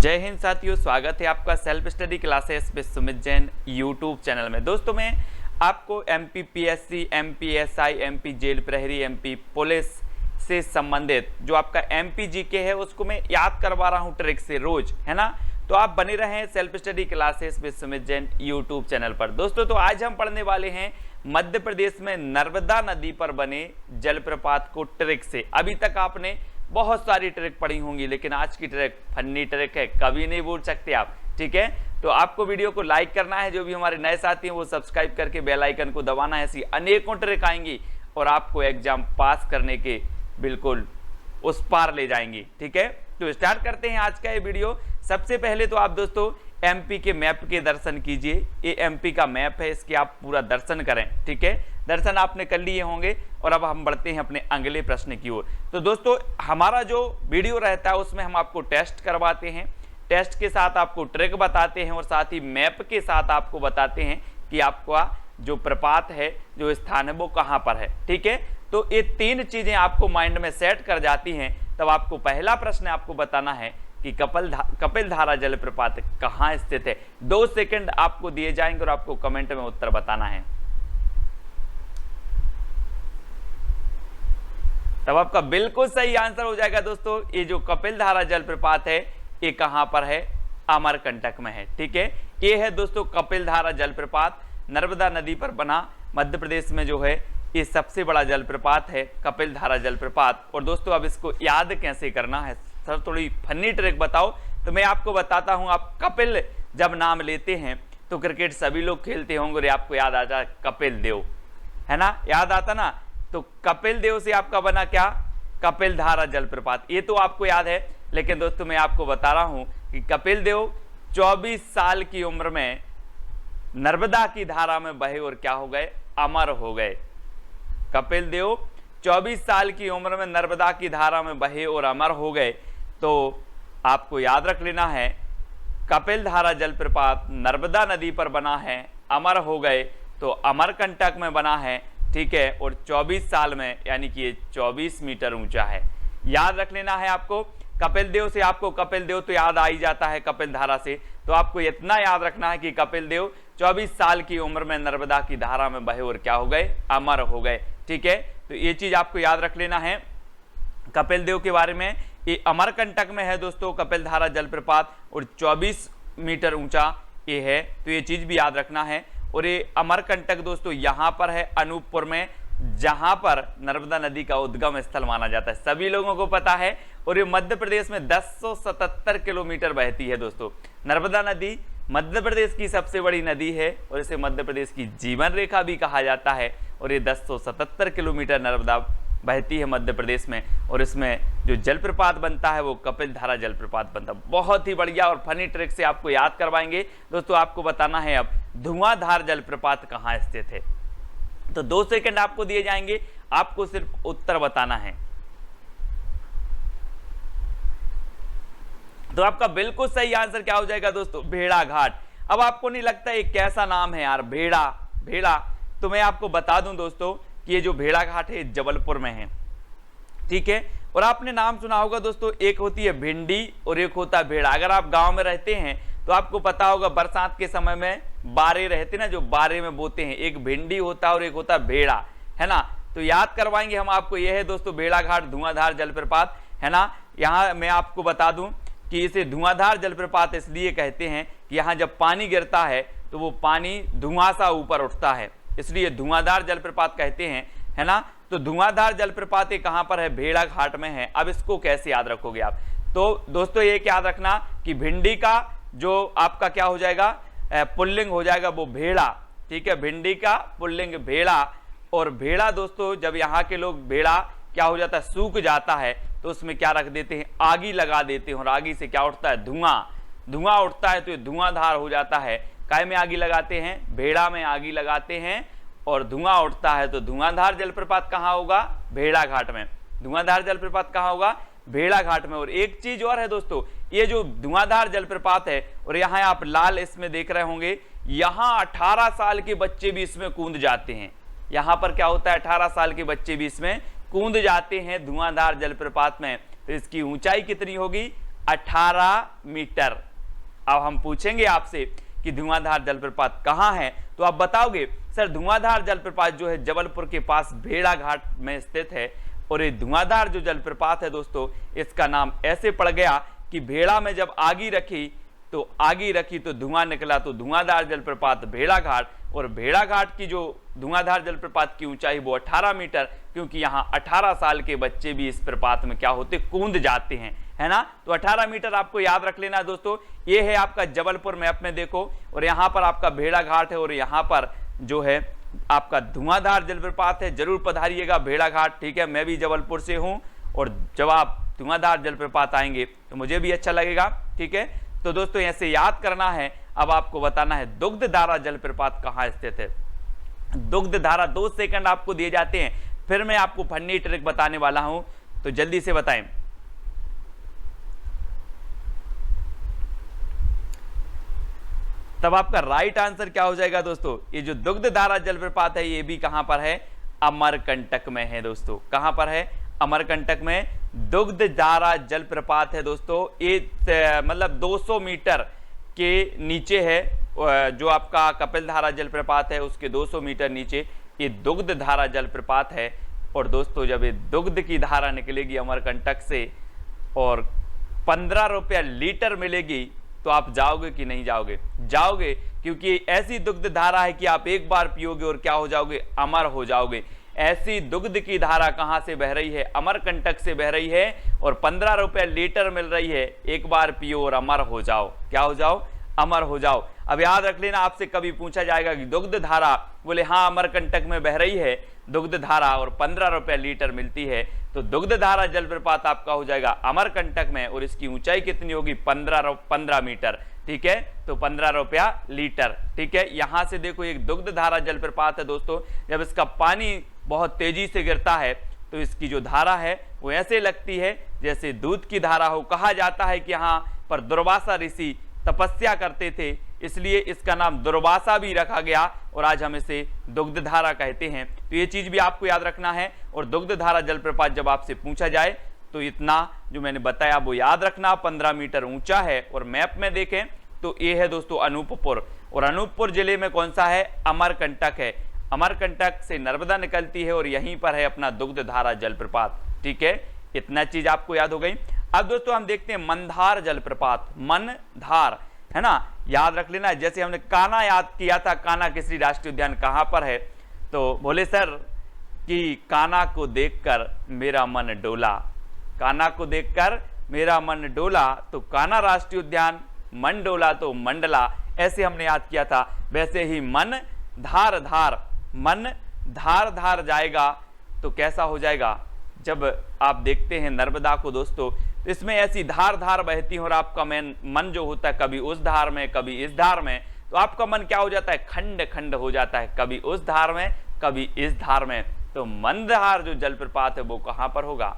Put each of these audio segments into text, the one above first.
जय हिंद साथियों, स्वागत है आपका self study classes with Sumit Jain YouTube channel में। दोस्तों मैं आपको MP PSC, MP SI, MP jail प्रहरी, एमपी पुलिस से संबंधित जो आपका एमपी जीके है उसको मैं याद करवा रहा हूँ ट्रिक से रोज, है ना। तो आप बने रहें self study classes with Sumit Jain YouTube channel पर। दोस्तों तो आज हम पढ़ने वाले हैं मध्य प्रदेश में नर्मदा नदी पर बने जलप्रपात को ट्रिक से। अभी तक आपने बहुत सारी ट्रिक पढ़ी होंगी, लेकिन आज की ट्रिक फन्नी ट्रिक है, कभी नहीं भूल सकते आप, ठीक है। तो आपको वीडियो को लाइक करना है, जो भी हमारे नए साथी हैं वो सब्सक्राइब करके बेल आइकन को दबाना है। ऐसी अनेकों ट्रिक आएंगी और आपको एग्जाम पास करने के बिल्कुल उस पार ले जाएंगी, ठीक है। तो स्टार्ट करते हैं आज का ये वीडियो। सबसे पहले तो आप दोस्तों एमपी के मैप के दर्शन कीजिए। ये एमपी का मैप है, इसके आप पूरा दर्शन करें, ठीक है। दर्शन आपने कर लिए होंगे और अब हम बढ़ते हैं अपने अगले प्रश्न की ओर। तो दोस्तों हमारा जो वीडियो रहता है उसमें हम आपको टेस्ट करवाते हैं, टेस्ट के साथ आपको ट्रिक बताते हैं और साथ ही मैप के साथ आपको बताते हैं कि आपका जो प्रपात है, जो स्थान है वो कहाँ पर है, ठीक है। तो ये तीन चीजें आपको माइंड में सेट कर जाती हैं, तब आपको पहला प्रश्न आपको बताना है कि कपिल धारा जलप्रपात कहाँ स्थित है। 2 सेकंड आपको दिए जाएंगे और आपको कमेंट में उत्तर बताना है। तब आपका बिल्कुल सही आंसर हो जाएगा दोस्तों, ये जो कपिल धारा जलप्रपात है ये कहां पर है? अमरकंटक में है, ठीक है। ये है दोस्तों कपिल धारा जलप्रपात, नर्मदा नदी पर बना मध्य प्रदेश में जो है ये सबसे बड़ा जलप्रपात है कपिल धारा जलप्रपात। और दोस्तों अब इसको याद कैसे करना है, सर थोड़ी फनी ट्रिक बताओ। तो मैं आपको बताता हूं। आप कपिल जब नाम लेते हैं तो क्रिकेट सभी लोग खेलते होंगे और आपको याद आता है कपिल देव, है ना, याद आता ना। तो कपिल देव से आपका बना क्या? कपिल धारा जलप्रपात। ये तो आपको याद है, लेकिन दोस्तों मैं आपको बता रहा हूं कि कपिल देव 24 साल की उम्र में नर्मदा की धारा में बहे और क्या हो गए? अमर हो गए। कपिल देव 24 साल की उम्र में नर्मदा की धारा में बहे और अमर हो गए। तो आपको याद रख लेना है कपिल धारा जलप्रपात नर्मदा नदी पर बना है, अमर हो गए तो अमरकंटक में बना है, ठीक है। और 24 साल में, यानी कि ये 24 मीटर ऊंचा है। याद रख लेना है आपको। कपिल देव से आपको कपिल देव तो याद आ ही जाता है कपिल धारा से, तो आपको इतना याद रखना है कि कपिल देव 24 साल की उम्र में नर्मदा की धारा में बहे और क्या हो गए? अमर हो गए, ठीक है। तो ये चीज आपको याद रख लेना है कपिल देव के बारे में। ये अमरकंटक में है दोस्तों कपिल धारा जलप्रपात और 24 मीटर ऊंचा ये है, तो ये चीज भी याद रखना है। और ये अमरकंटक दोस्तों यहाँ पर है अनूपपुर में, जहां पर नर्मदा नदी का उद्गम स्थल माना जाता है, सभी लोगों को पता है। और ये मध्य प्रदेश में 1077 किलोमीटर बहती है दोस्तों। नर्मदा नदी मध्य प्रदेश की सबसे बड़ी नदी है और इसे मध्य प्रदेश की जीवन रेखा भी कहा जाता है। और ये 1077 किलोमीटर नर्मदा बहती है मध्य प्रदेश में, और इसमें जो जलप्रपात बनता है वो कपिल धारा जलप्रपात बनता है। बहुत ही बढ़िया और फनी ट्रिक से आपको याद करवाएंगे दोस्तों। आपको बताना है अब धुआंधार जलप्रपात कहाँ स्थित है। तो 2 सेकंड आपको दिए जाएंगे, आपको सिर्फ उत्तर बताना है। तो आपका बिल्कुल सही आंसर क्या हो जाएगा दोस्तों? भेड़ाघाट। अब आपको नहीं लगता ये कैसा नाम है यार, भेड़ा। तो मैं आपको बता दूं दोस्तों कि ये जो भेड़ाघाट है जबलपुर में है, ठीक है। और आपने नाम सुना होगा दोस्तों, एक होती है भिंडी और एक होता है भेड़ा। अगर आप गांव में रहते हैं तो आपको पता होगा बरसात के समय में बारे रहते ना, जो बारे में बोते हैं, एक भिंडी होता है और एक होता है भेड़ा, है ना। तो याद करवाएंगे हम आपको। यह है दोस्तों भेड़ाघाट धुआंधार जलप्रपात, है ना। यहाँ मैं आपको बता दूं कि इसे धुआंधार जलप्रपात इसलिए कहते हैं कि यहाँ जब पानी गिरता है तो वो पानी धुआं सा ऊपर उठता है, इसलिए धुआंधार जलप्रपात कहते हैं, है ना। तो धुआंधार जलप्रपात ये कहां पर है? भेड़ाघाट में है। अब इसको कैसे याद रखोगे आप? तो दोस्तों ये याद रखना कि भिंडी का जो आपका क्या हो जाएगा? पुल्लिंग हो जाएगा वो भेड़ा, ठीक है। भिंडी का पुल्लिंग भेड़ा। और भेड़ा दोस्तों जब यहाँ के लोग भेड़ा क्या हो जाता है? सूख जाता है, तो उसमें क्या रख देते हैं? आगी लगा देते हैं और आगी से क्या उठता है? धुआं उठता है, तो ये धुआंधार हो जाता है। काय में आगी लगाते हैं? भेड़ा में आगी लगाते हैं और धुआं उठता है, तो धुआंधार जलप्रपात कहाँ होगा? भेड़ाघाट में। धुआंधार जलप्रपात कहाँ होगा? भेड़ाघाट में। और एक चीज और है दोस्तों, ये जो धुआंधार जलप्रपात है, और यहाँ आप लाल इसमें देख रहे होंगे, यहाँ 18 साल के बच्चे भी इसमें कूद जाते हैं। यहाँ पर क्या होता है? 18 साल के बच्चे भी इसमें कूद जाते हैं धुआंधार जलप्रपात में। तो इसकी ऊंचाई कितनी होगी? 18 मीटर। अब हम पूछेंगे आपसे कि धुआंधार जलप्रपात कहाँ है, तो आप बताओगे सर धुआंधार जलप्रपात जो है जबलपुर के पास भेड़ा घाट में स्थित है। और ये धुआंधार जो जलप्रपात है दोस्तों, इसका नाम ऐसे पड़ गया कि भेड़ा में जब आगी रखी तो धुआं निकला, तो धुआंधार जलप्रपात भेड़ा घाट। और भेड़ा घाट की जो धुआंधार जलप्रपात की ऊंचाई वो 18 मीटर, क्योंकि यहाँ 18 साल के बच्चे भी इस प्रपात में क्या होते, कूद जाते हैं, है ना। तो 18 मीटर आपको याद रख लेना दोस्तों। ये है आपका जबलपुर मैप में देखो, और यहाँ पर आपका भेड़ा घाट है, और यहाँ पर जो है आपका धुआंधार जलप्रपात है। जरूर पधारिएगा भेड़ा घाट, ठीक है। मैं भी जबलपुर से हूँ, और जब आप धुआंधार जलप्रपात आएंगे तो मुझे भी अच्छा लगेगा, ठीक है। तो दोस्तों ऐसे याद करना है। अब आपको बताना है दुग्धधारा जलप्रपात कहाँ स्थित है। दुग्धधारा 2 सेकंड आपको दिए जाते हैं, फिर मैं आपको फनी ट्रिक बताने वाला हूं, तो जल्दी से बताएं। तब आपका राइट आंसर क्या हो जाएगा दोस्तों। ये जो दुग्धधारा जलप्रपात है ये भी कहां पर है, अमरकंटक में है दोस्तों। कहां पर है, अमरकंटक में दुग्धधारा जलप्रपात है दोस्तों। ये मतलब 200 मीटर के नीचे है, जो आपका कपिलधारा जलप्रपात है उसके 200 मीटर नीचे ये दुग्धधारा जलप्रपात है। और दोस्तों जब ये दुग्ध की धारा निकलेगी अमरकंटक से और 15 रुपया लीटर मिलेगी, तो आप जाओगे कि नहीं जाओगे? जाओगे, क्योंकि ऐसी दुग्ध धारा है कि आप एक बार पियोगे और क्या हो जाओगे, अमर हो जाओगे। ऐसी दुग्ध की धारा कहां से बह रही है, अमरकंटक से बह रही है, और 15 रुपए लीटर मिल रही है। एक बार पियो और अमर हो जाओ। क्या हो जाओ, अमर हो जाओ। अब याद रख लेना, आपसे कभी पूछा जाएगा कि दुग्ध धारा, बोले हाँ अमरकंटक में बह रही है दुग्ध धारा और 15 रुपए लीटर मिलती है, तो दुग्ध धारा जलप्रपात आपका हो जाएगा अमरकंटक में, और इसकी ऊंचाई कितनी होगी, 15 मीटर, ठीक है। तो 15 रुपया लीटर, ठीक है। यहां से देखो एक दुग्ध धारा जलप्रपात है दोस्तों। जब इसका पानी बहुत तेजी से गिरता है तो इसकी जो धारा है वो ऐसे लगती है जैसे दूध की धारा हो। कहा जाता है कि यहाँ पर दुर्वासा ऋषि तपस्या करते थे, इसलिए इसका नाम दुर्वासा भी रखा गया, और आज हम इसे दुग्धधारा कहते हैं। तो ये चीज भी आपको याद रखना है। और दुग्धधारा जलप्रपात जब आपसे पूछा जाए तो इतना जो मैंने बताया वो याद रखना, 15 मीटर ऊंचा है। और मैप में देखें तो ये है दोस्तों अनूपपुर, और अनूपपुर जिले में कौन सा है, अमरकंटक है। अमरकंटक से नर्मदा निकलती है और यहीं पर है अपना दुग्धधारा जलप्रपात, ठीक है। इतना चीज आपको याद हो गई। अब दोस्तों हम देखते हैं मंदार जलप्रपात, मनधार, है ना, याद रख लेना। जैसे हमने कान्हा याद किया था, कान्हा केसरी राष्ट्रीय उद्यान कहां पर है, तो बोले सर कि कान्हा को देखकर मेरा मन डोला, कान्हा को देखकर मेरा मन डोला, तो कान्हा राष्ट्रीय उद्यान, मन डोला तो मंडला, ऐसे हमने याद किया था। वैसे ही मन धार धार, मन धार धार जाएगा तो कैसा हो जाएगा, जब आप देखते हैं नर्मदा को दोस्तों, तो इसमें ऐसी धार धार बहती है, और आपका मन जो होता है कभी उस धार में कभी इस धार में, तो आपका मन क्या हो जाता है, खंड खंड हो जाता है, कभी उस धार में कभी इस धार में। तो मंदहार जो जलप्रपात है वो कहां पर होगा,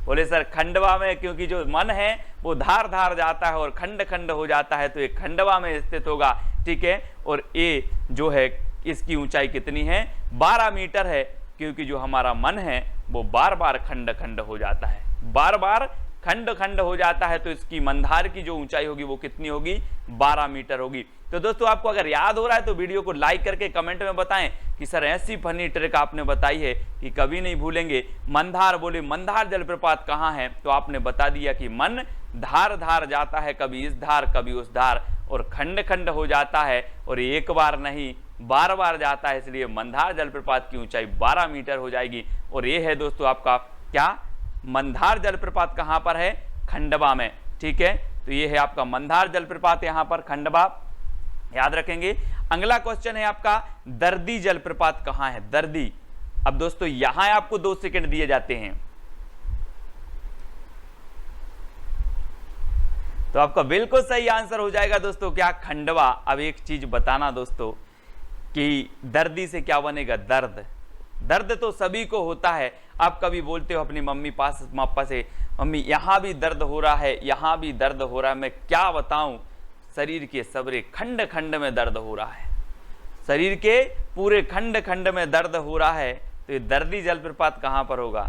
बोले सर खंडवा में, क्योंकि जो मन है वो धार धार जाता है और खंड खंड हो जाता है, तो ये खंडवा में स्थित होगा, ठीक है। और ये जो है इसकी ऊंचाई कितनी है, 12 मीटर है, क्योंकि जो हमारा मन है वो बार बार खंड खंड हो जाता है, बार बार खंड खंड हो जाता है। तो इसकी मंदार की जो ऊंचाई होगी वो कितनी होगी, 12 मीटर होगी। तो दोस्तों आपको अगर याद हो रहा है तो वीडियो को लाइक करके कमेंट में बताएं कि सर ऐसी फनी ट्रिक आपने बताई है कि कभी नहीं भूलेंगे। मंदार, बोले मंदार जलप्रपात कहाँ है, तो आपने बता दिया कि मन धार धार जाता है, कभी इस धार कभी उस धार, और खंड खंड हो जाता है, और एक बार नहीं बार बार जाता है, इसलिए मंदार जलप्रपात की ऊंचाई 12 मीटर हो जाएगी। और ये है दोस्तों आपका क्या, मंदार जलप्रपात कहां पर है, खंडवा में, ठीक है। तो ये है आपका मंदार जलप्रपात यहां पर खंडवा, याद रखेंगे। अगला क्वेश्चन है आपका दर्दी जलप्रपात कहां है, दर्दी। अब दोस्तों यहां आपको 2 सेकंड दिए जाते हैं, तो आपका बिल्कुल सही आंसर हो जाएगा दोस्तों क्या, खंडवा। अब एक चीज बताना दोस्तों कि दर्दी से क्या बनेगा, दर्द। दर्द तो सभी को होता है। आप कभी बोलते हो अपनी मम्मी पापा से, मम्मी यहाँ भी दर्द हो रहा है, यहाँ भी दर्द हो रहा है, मैं क्या बताऊं, शरीर के सबरे खंड खंड में दर्द हो रहा है, शरीर के पूरे खंड खंड में दर्द हो रहा है। तो ये दर्दी जलप्रपात कहाँ पर होगा,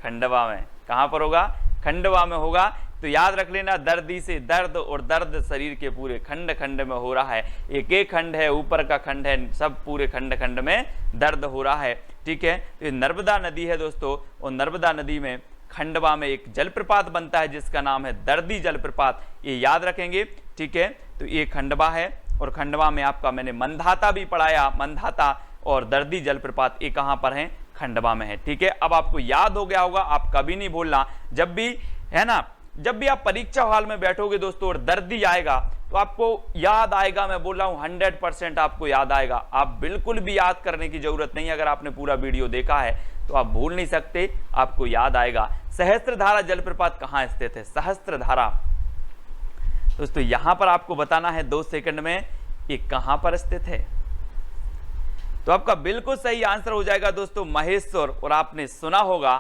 खंडवा में। कहाँ पर होगा, खंडवा में होगा, तो याद रख लेना दर्दी से दर्द, और दर्द शरीर के पूरे खंड खंड में हो रहा है, एक एक खंड है, ऊपर का खंड है, सब पूरे खंड खंड में दर्द हो रहा है। ठीक है, तो ये नर्मदा नदी है दोस्तों, और नर्मदा नदी में खंडवा में एक जलप्रपात बनता है जिसका नाम है दर्दी जलप्रपात, ये याद रखेंगे। ठीक है, तो ये खंडवा है, और खंडवा में आपका मैंने मंधाता भी पढ़ाया, मंधाता और दर्दी जलप्रपात ये कहां पर है, खंडवा में है। ठीक है, अब आपको याद हो गया होगा, आप कभी नहीं भूलना, जब भी है ना, जब भी आप परीक्षा हॉल में बैठोगे दोस्तों और दर्दी आएगा तो आपको याद आएगा, मैं बोल रहा हूं 100% आपको याद आएगा। आप बिल्कुल भी याद करने की जरूरत नहीं है, अगर आपने पूरा वीडियो देखा है तो आप भूल नहीं सकते, आपको याद आएगा। सहस्त्रधारा जलप्रपात कहां स्थित है, सहस्त्रधारा दोस्तों यहां पर आपको बताना है 2 सेकंड में, ये कहां पर स्थित है। तो आपका बिल्कुल सही आंसर हो जाएगा दोस्तों महेश्वर। और आपने सुना होगा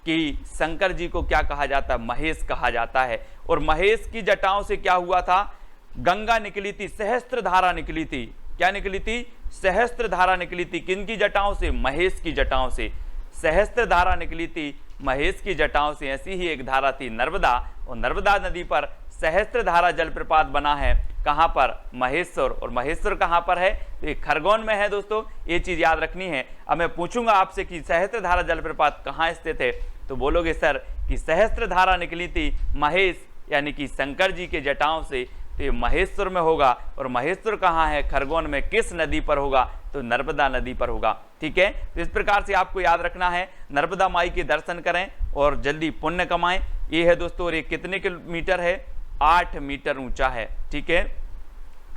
कि शंकर जी को क्या कहा जाता है, महेश कहा जाता है। और महेश की जटाओं से क्या हुआ था, गंगा निकली थी, सहस्त्रधारा निकली थी। क्या निकली थी, सहस्त्रधारा निकली थी। किनकी जटाओं से, महेश की जटाओं से सहस्त्रधारा निकली थी, महेश की जटाओं से। ऐसी ही एक धारा थी नर्मदा, और नर्मदा नदी पर सहस्त्रधारा जलप्रपात बना है, कहां पर, महेश्वर। और महेश्वर कहां पर है, तो ये खरगोन में है दोस्तों, ये चीज याद रखनी है। अब मैं पूछूंगा आपसे कि सहस्त्रधारा जलप्रपात कहां स्थित है, तो बोलोगे सर कि सहस्त्रधारा निकली थी महेश यानी कि शंकर जी के जटाओं से, तो ये महेश्वर में होगा। और महेश्वर कहाँ है, खरगोन में। किस नदी पर होगा, तो नर्मदा नदी पर होगा। ठीक है, तो इस प्रकार से आपको याद रखना है, नर्मदा माई के दर्शन करें और जल्दी पुण्य कमाएं। ये है दोस्तों, और ये कितने किलोमीटर है, 8 मीटर ऊंचा है। ठीक है,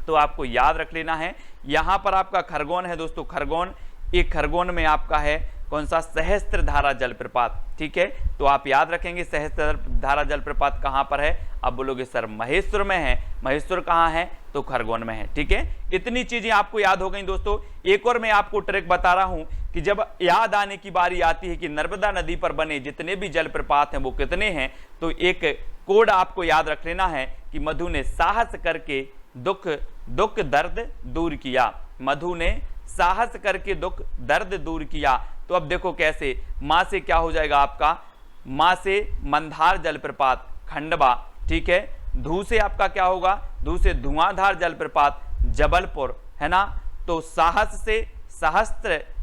तो आपको याद रख लेना है। यहां पर आपका खरगोन है दोस्तों, खरगोन, एक खरगोन में आपका है कौन सा, सहस्त्रधारा जलप्रपात। ठीक है, तो आप याद रखेंगे सहस्त्रधारा जलप्रपात कहां पर है। अब बोलोगे सर महेश्वर में है, महेश्वर कहां है, तो खरगोन में है। ठीक है, इतनी चीजें आपको याद हो गई दोस्तों। एक और मैं आपको ट्रिक बता रहा हूं कि जब याद आने की बारी आती है कि नर्मदा नदी पर बने जितने भी जलप्रपात हैं वो कितने हैं, तो एक कोड आपको याद रख लेना है कि मधु ने साहस करके दुख दर्द दूर किया, मधु ने साहस करके दुख दर्द दूर किया। तो अब देखो कैसे, मां से क्या हो जाएगा आपका, मां से मंधार जलप्रपात खंडवा। ठीक है, धू से आपका क्या होगा, धू से धुआंधार जलप्रपात जबलपुर, है ना। तो साहस से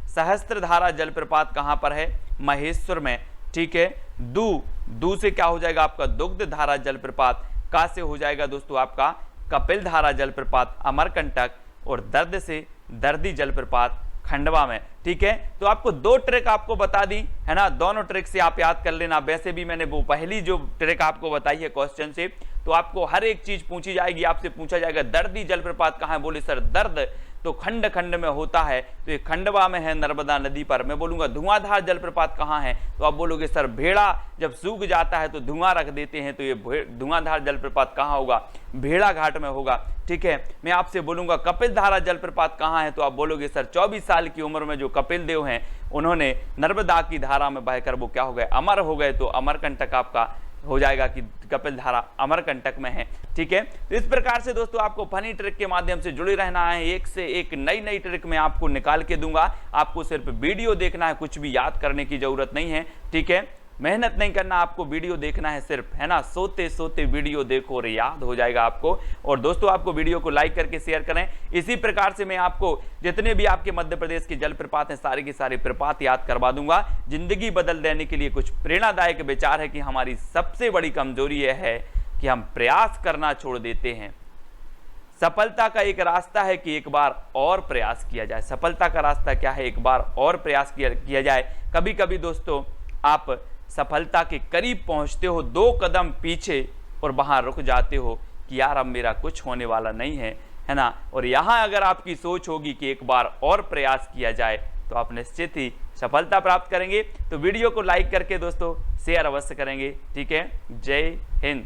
सहस्त्रधारा जलप्रपात कहां पर है, महेश्वर में। ठीक है, दू से क्या हो जाएगा आपका, दुग्ध धारा जलप्रपात। का से हो जाएगा दोस्तों आपका कपिल धारा जलप्रपात अमरकंटक, और दर्द से दर्दी जलप्रपात खंडवा में। ठीक है, तो आपको 2 ट्रिक आपको बता दी है ना, दोनों ट्रिक से आप याद कर लेना। वैसे भी मैंने वो पहली जो ट्रिक आपको बताई है क्वेश्चन से, तो आपको हर एक चीज पूछी जाएगी, आपसे पूछा जाएगा दर्दी जलप्रपात कहां है, बोले सर दर्द तो खंड खंड में होता है, तो ये खंडवा में है नर्मदा नदी पर। मैं बोलूंगा धुआंधार जलप्रपात कहां है, तो आप बोलोगे सर भेड़ा जब सूख जाता है तो धुआं रख देते हैं, तो ये धुआंधार जलप्रपात कहां होगा, भेड़ा घाट में होगा। ठीक है, मैं आपसे बोलूंगा कपिल धारा जलप्रपात कहां है, तो आप बोलोगे सर 24 साल की उम्र में जो कपिल देव हैं उन्होंने नर्मदा की धारा में बहकर वो क्या हो गए, अमर हो गए। तो अमरकंटक आपका हो जाएगा कि कपिल धारा अमरकंटक में है। ठीक है, तो इस प्रकार से दोस्तों आपको फनी ट्रिक के माध्यम से जुड़े रहना है, एक से एक नई ट्रिक मैं आपको निकाल के दूंगा। आपको सिर्फ वीडियो देखना है, कुछ भी याद करने की जरूरत नहीं है। ठीक है, मेहनत नहीं करना, आपको वीडियो देखना है सिर्फ, है ना। सोते सोते वीडियो देखो और याद हो जाएगा आपको। और दोस्तों आपको वीडियो को लाइक करके शेयर करें। इसी प्रकार से मैं आपको जितने भी आपके मध्य प्रदेश के जलप्रपात हैं सारे के सारे प्रपात याद करवा दूंगा। जिंदगी बदल देने के लिए कुछ प्रेरणादायक विचार है कि हमारी सबसे बड़ी कमजोरी यह है कि हम प्रयास करना छोड़ देते हैं। सफलता का एक रास्ता है कि एक बार और प्रयास किया जाए। सफलता का रास्ता क्या है, एक बार और प्रयास किया जाए। कभी कभी दोस्तों आप सफलता के करीब पहुंचते हो, 2 कदम पीछे और वहां रुक जाते हो कि यार अब मेरा कुछ होने वाला नहीं है, है ना। और यहां अगर आपकी सोच होगी कि एक बार और प्रयास किया जाए तो आप निश्चित ही सफलता प्राप्त करेंगे। तो वीडियो को लाइक करके दोस्तों शेयर अवश्य करेंगे। ठीक है, जय हिंद।